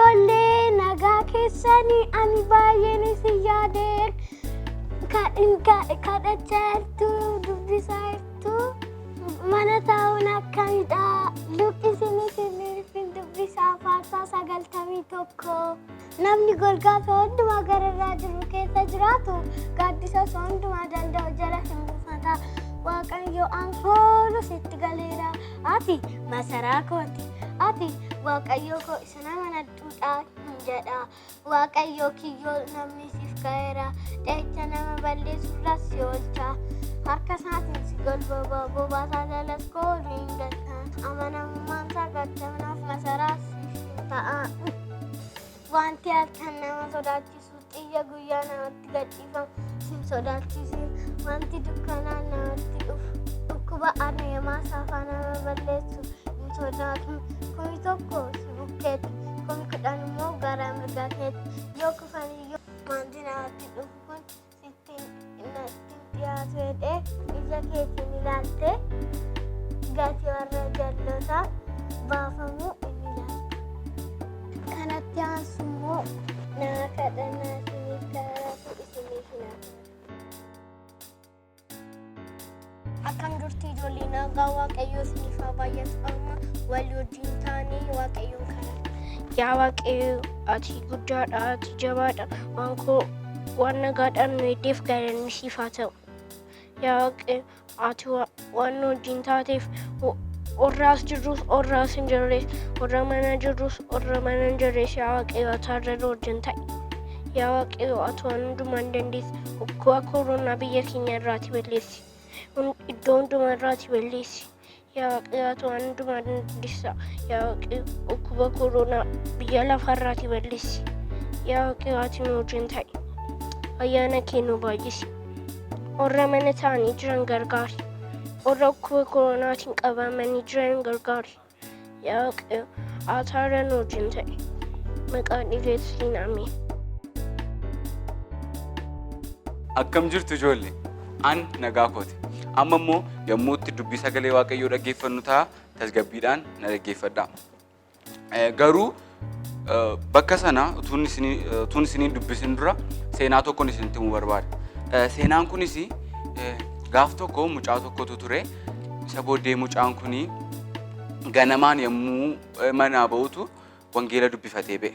ijoollee nagaa keessanii ani baay'een isin yaadeen kadhachaartu dubbisaartu mana taa'uun akkamidha luqqisiin dubbisaa faarsaa 91 namni golgaasa hundumaa gararraa jiru keessa jiraatu gaaddisa hundumaa danda'u jala hin buufata waaqayyo ankoolu sitti galeera ati masaraa kooti ati waaqayyo koo isa nama nadduudha jedha waaqayyo kiyyoo namni siif ka'eera dheecha nama balleessuurras si oolcha harka isaatiin si golbooba bobaasaa jalas kooluu hin galcha amanamummaan isaa gaddamnaaf masaraa siif ta'a wanti halkan nama sodaachisu xiyya guyyaa namatti gadhiifamu sin sodaachisiin wanti dukkanaa namatti dhufu dhukkuba adeemaa saafaa nama balleessu hin sodaatu kumi tokko si bukkeetti kumi kudhan immoo gara mirgaa keetti yoo kufaniyyuu wanti namatti dhufu kun sittiin dhiyaatu jedhee ija keetiin ilaaltee gatii warra jallootaa baafamuu in ilaalta kanatti aansu immoo nama kadhannaa isiniif karaatu isiniif hinaatu. Akkam jirtu ijoollee nagaa waaqayyo isiniif haa baay'atu amma walii wajjin taanee waaqayyoon kadhanna. Yaa waaqayyo ati guddaadha ati jabaadha waan nagaadhaan nu heddeef galanni siif haa ta'u. Yaa waaqayyo ati waan nu wajjin taateef orraas jirrus orraas hin jirres orra mana jirrus orra mana hin jirres yaa waaqayyo ati har'a nu wajjin ta'i. Yaa waaqayyo ati waan hundumaa hin dandeessu dhukkuba koronaa biyya keenya irraati balleessi. Iddoo hundumaa irraati balleessi. Yaa waaqayyo ati waan hundumaa dandeessa. Yaa waaqayyo dhukkuba koronaa biyya lafarraati balleessi. Yaa waaqayyo ati nu wajjin ta'i. Ayyaana kee nu baay'isi. Orra mana taa'anii jiran gargaari. Orra dhukkuba koronaatiin qabamanii jiran gargaari. Yaa waaqayyo ati har'a nu wajjin ta'i. Maqaan Yesuusiin ameen. Akkam jirtu ijoollee? An nagaa kooti. Amma immoo yommuu itti dubbii sagalee waaqayyoo dhaggeeffannu ta'a tasgabbiidhaan na dhaggeeffadhaa. Garuu bakka sana utuun isinii dubbisin dura seenaa tokkoon isinitti himuu barbaada. Seenaan kunis gaaf tokko mucaa tokkotu ture. Isa booddee mucaan kun ganamaan yommuu manaa ba'utu wangeela dubbifatee ba'e.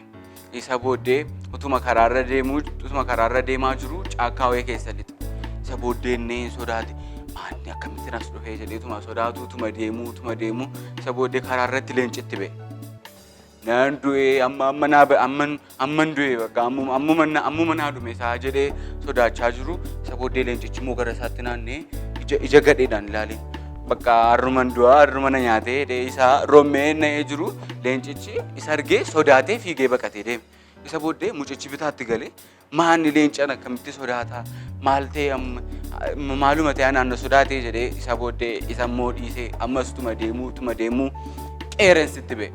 Isa booddee utuma karaarra deemaa jiru caakkaa wayii keessa lixe. Isa booddee inni sodaate maanni akkamitti nas dhufee jedheetuma sodaatu utuma deemu isa booddee karaarratti leencitti ba'e. Naan du'ee amman du'ee bakka ammuma naa dhume isaa jedhee sodaachaa jiru. Isa booddee leencichi immoo gara isaatti naannee ija gadheedhaan ilaalee bakka harruman du'aa harruma na nyaatee jedhee isaa rommee na'ee jiru leencichi isa argee sodaatee fiigee baqatee deeme. Isa booddee mucichi bitaatti galee maanni leencaan akkamitti sodaata maal ta'e maaluma ta'e naannoo sodaatee jedhee isa booddee isa immoo dhiisee ammas tuma deemuu qeerensitti ba'e.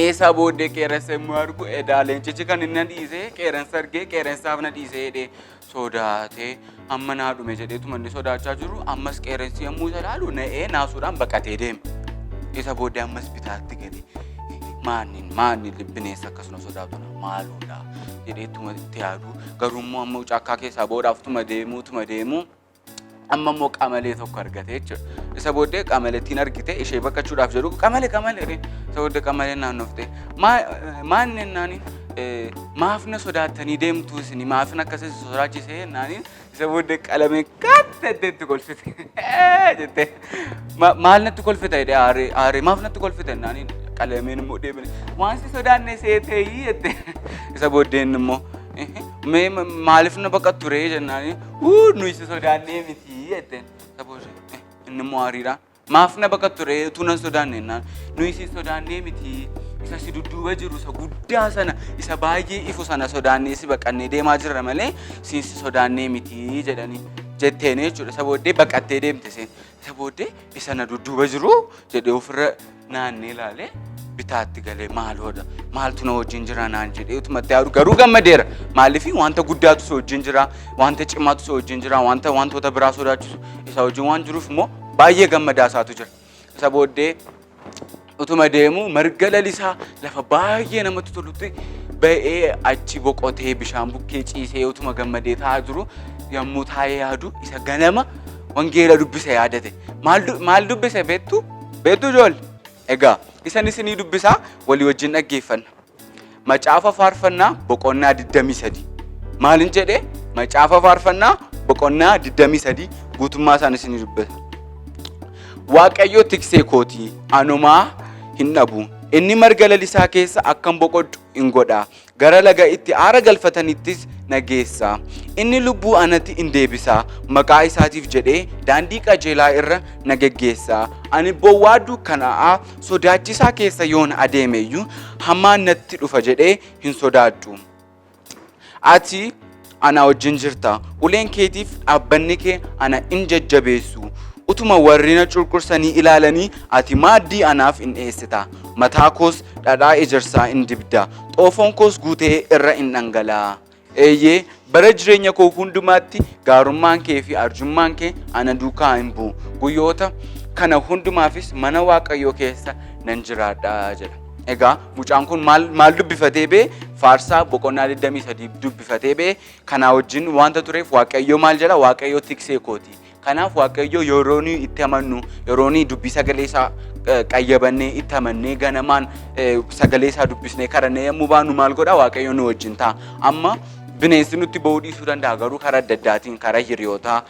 Isa booddee qeerensa immoo argu edaa leencichi kan inni dhiisee qeerensa argee qeerensaaf na dhiisee jedhee sodaatee amma naa dhume jedheetuma inni sodaachaa jiru ammas qeerensi yommuu isa ilaalu na'ee naasuudhaan baqatee deeme. Isa booddee ammas bitaatti galee maanni bineensa akkasuma sodaatuna maaluudha jedheetuma itti yaadu garuu immoo amma caakkaa keessaa boodaaf tuma deemu amma immoo qamalee tokko argate jechuudha. Isa booddee qamalettiin argite ishee baqachuudhaaf jedhu qamalee isa booddee qamalee naannofte maanni ennaani maaf na sodaattanii deemtu isin maaf na akkasii sodaachisee ennaani isa booddee qalamee katteetti kolfite jettee maal natti kolfita jedhee aaree maaf natti kolfita ennaani qalameen immoo deebine waan si sodaanne seeteeyi jette. Isa booddeen immoo maaliif na baqattu ree jennaani nuyi si sodaannee miti jette. Isa booddee inni immoo aariidhaan maaf na baqattu ree utuu nan sodaanne ennaan nuyi si sodaannee miti isa si dudduuba jiru isa guddaa sana isa baay'ee ifu sana sodaannee si baqannee deemaa jirra malee si sodaannee miti jedhanii jetteen jechuudha. Isa booddee baqattee deemte seen. Isa booddee isa na dudduuba jiru jedhee ofirra naannee ilaalee bitaatti galee maaloodha maaltu na wajjin jira naan jedhee utumatti yaadu garuu gammadeera. Maaliif wanta guddaatu si wajjin jira wanta cimaatu si wajjin jira wantoota biraa sodaachisu isa wajjin waan jiruuf immoo baay'ee gammadaa isaatu jira. Isa booddee utuma deemu marga lalisaa lafa baay'ee namatti tolutti ba'ee achi boqotee bishaan bukkee ciisee utuma gammadee taa'aa jiru yommuu taa'ee yaadu isa ganama wangeela dubbise yaadate. Maal dubbise beektu ijoollee? Egaa isanis ni dubbisaa walii wajjin dhaggeeffanna. Macaafa faarfannaa boqonnaa 23. Maalin jedhee? Macaafa faarfannaa boqonnaa 23 guutummaa isaanis ni dubbisa. Waaqayyo tiksee kooti anumaa hin dhabu. Inni marga lalisaa keessa akkam boqodhu hin godha. Gara laga itti aara galfatanittis na geessa. Inni lubbuu anatti hin deebisa. Maqaa isaatiif jedhee daandii qajeelaa irra na geggeessa. Ani bowwaaddu kanaa sodaachisaa keessa yoon adeemeyyuu hamaan natti dhufa jedhee hin sodaadhu. Ati ana wajjin jirta. Uleen keetiif dhaabbanni kee ana hin jajjabeessu. Utuma warri na curqursanii ilaalanii ati maaddii anaaf hin dhiyeessita. Mataa koos dhadhaa ejersaa hin dibda. Xoofoon koos guutee irra hin dhangala'a. Eeyyee bara jireenya koo hundumaatti gaarummaan kee fi arjummaan kee ana duukaa hin bu'u. Guyyoota kana hundumaafis mana Waaqayyoo keessa nan jiraadha jedha. Egaa mucaan kun maal dubbifatee bee? Faarsaa boqonnaa 23 dubbifatee bee kanaa wajjin wanta tureef Waaqayyoo maal jedha? Waaqayyoo tiksee kooti. Kanaaf Waaqayyoo yeroo nuyi itti amannu, yeroo nuyi dubbii sagalee isaa qayyabannee itti amannee ganamaan sagalee isaa dubbisnee karannee yommuu baanu maal godha? Waaqayyoo nu wajjin ta'a. Amma bineensi nutti ba'uu dhiisuu danda'a garuu karaa adda addaatiin karaa hiriyootaa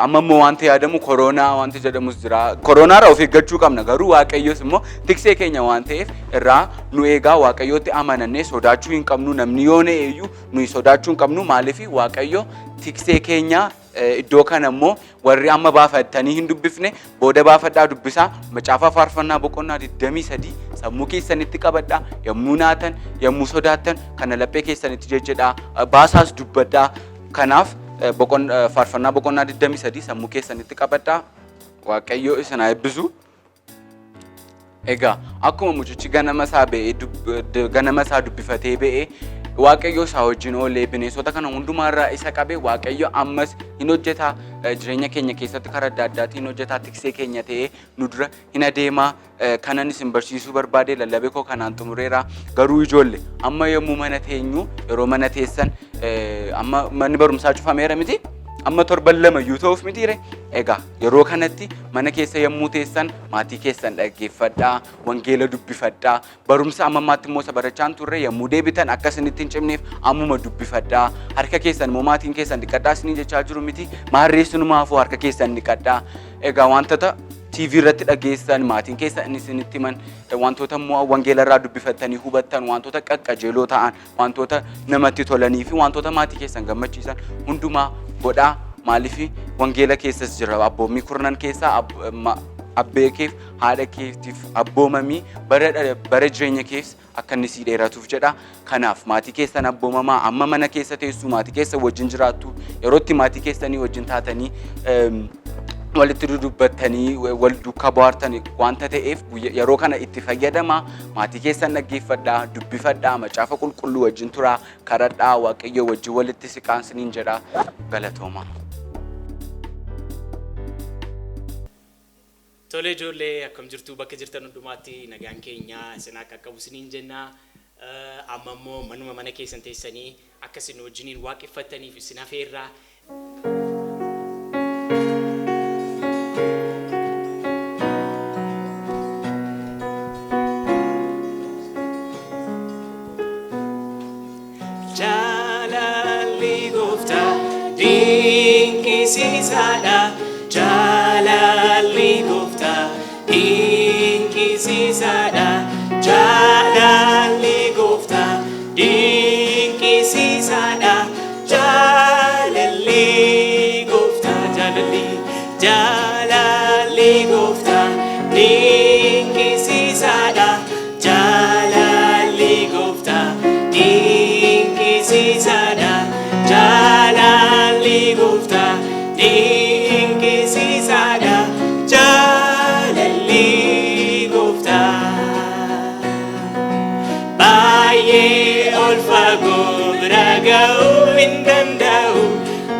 amma immoo wanti yaadamu koronaa wanti jedhamus jira. Koronaarraa of eeggachuu qabna garuu Waaqayyoos immoo tiksee keenya waan ta'eef irraa nu eegaa Waaqayyootti amanannee sodaachuu hin qabnu. Namni yoo eeyyuu nuyi sodaachuu hin qabnu. Maaliif Waaqayyo tiksee keenya iddoo kana immoo warri amma baafatanii hin dubbifne booda baafadhaa dubbisaa. Macaafa faarfannaa boqonnaa 23 sammuu keessanitti qabadhaa. Yommuu naatan yommuu sodaattan kana laphee keessanitti jejjedhaa baasaas dubbadhaa. Kanaaf faarfannaa boqonnaa 23 sammuu keessanitti qabadhaa. Waaqayyo isin haa eebbisu. Egaa akkuma mucichi ganama isaa dubbifatee ba'ee Waaqayyo isaa wajjin oolee bineensota kana hundumaarraa isa qabe Waaqayyo ammas hin hojjeta jireenya keenya keessatti karaa adda addaatiin hojjeta tiksee keenya ta'ee nu dura hin adeema. Kanan isin barsiisuu barbaade lallabee koo kanaan xumureera. Garuu ijoollee amma yommuu mana teenyu yeroo mana teessan amma manni barumsaa cufameera miti? Amma torban lama iyyuu ta'uuf mitiire. Egaa yeroo kanatti mana keessa yommuu teessan maatii keessan dhaggeeffadhaa, wangeela dubbifadhaa. Barumsa ammammaatti immoo barachaan turre yommuu deebitan akka isinitti hin cimneef ammuma dubbifadhaa. Harka keessan immoo maatiin keessan dhiqadhaa isinii jechaa jiru miti? Maarreessinumaafuu harka keessan dhiqadhaa. Egaa wantoota TV irratti dhageessan maatiin keessan isinitti himan wantoota immoo wangeela irraa dubbifattanii hubattan wantoota qaqqajeeloo ta'an wantoota namatti tolanii fi wantoota maatii keessan gammachiisan hundumaa godhaa. Maaliif wangeela keessas jira abboommii kurnan keessaa abbee keef haadha keetiif abboomamii bara jireenya kees akka inni sii dheeratuuf jedha. Kanaaf maatii keessan abboomamaa amma mana keessa teessu maatii keessa wajjin jiraattu yerootti maatii keessanii wajjin taatanii walitti dudubbattanii wal duukaa bohaartanii wanta ta'eef yeroo kana itti fayyadamaa. Maatii keessan dhaggeeffadhaa, dubbifadhaa, macaafa qulqulluu wajjin turaa, kadhadhaa, Waaqayyo wajjin walitti siqaa isiniin jedha. Galatooma. Tole ijoollee akkam jirtu bakka jirtan hundumaatti nagaan keenya isin akka qabu isiniin jenna. Amma immoo mana keessan teessanii akka isin wajjiniin waaqeffattaniif isin hafeerraa. Jalali Gupta, Dinki Sisada, Jalali Gupta, Dinki Sisada, Jalali Gupta, Jalali Gupta, Dinki Sisada, Jalali Gupta, Dinki Sisada, Jalali Gupta, Dinki Sisada, Jalali Gupta. Baye olfago ragau indandau,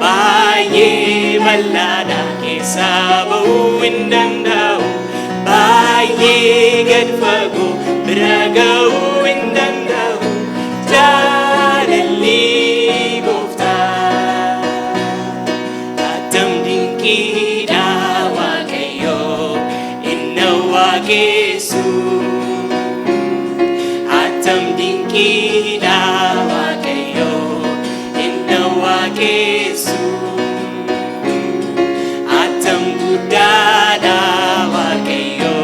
Baye balada kesabau indandau, Baye kee gad fagoo bira ga'uu hin danda'u jaalalli gooftaa. Attam dinqiidha Waaqayyo inni waaqessu. Attam dinqiidha Waaqayyo inni waaqessu. Attam guddaadha Waaqayyo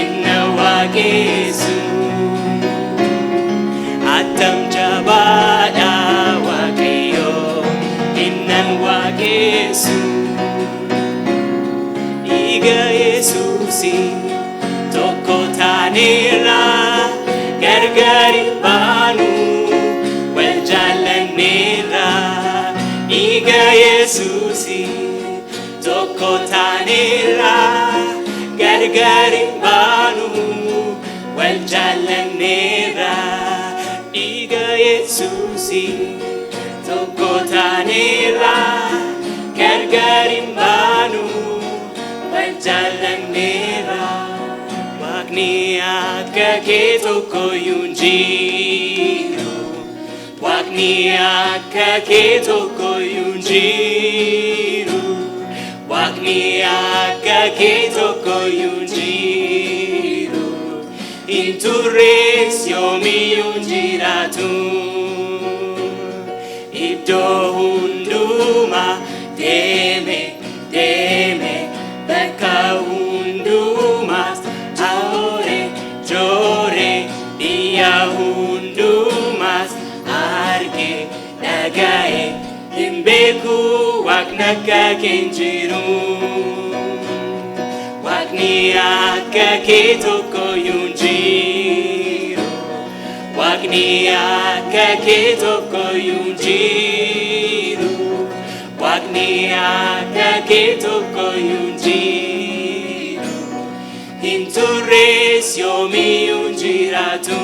inni waaqessu. Attam jabaadha Waaqayyo inni waaqessu. Dhiiga Yesuusiin tokko taaneerra gargar hin baanu wal jaallanneerra. Dhiiga Yesuusiin tokko taaneerra gargar hin baanu wal jaallanneerra. Dhiiga Yesuusiin tokko taaneerra gargar hin baanu wal jaallanneerra. Waaqni akka kee tokkoyyuu hin jiru. Waaqni akka kee tokkoyyuu hin jiru. Waaqni akka kee tokkoyyuu hin jiru. Hin turres yoomiyyuu hin jiraatu. Iddoo hundumaa deeme deeme bakka hundumaas aore joore biyya hundumaas arge dhagaye hin beeku Waaqni akka kee hin jiru. Waaqni akka kee tokkoyyuu hin jiru. Waaqni akka kee tokkoyyuu hin jiru. Waaqni akka kee tokkoyyuu hin jiru. Hin turres yoomiyyuu hin jiraatu.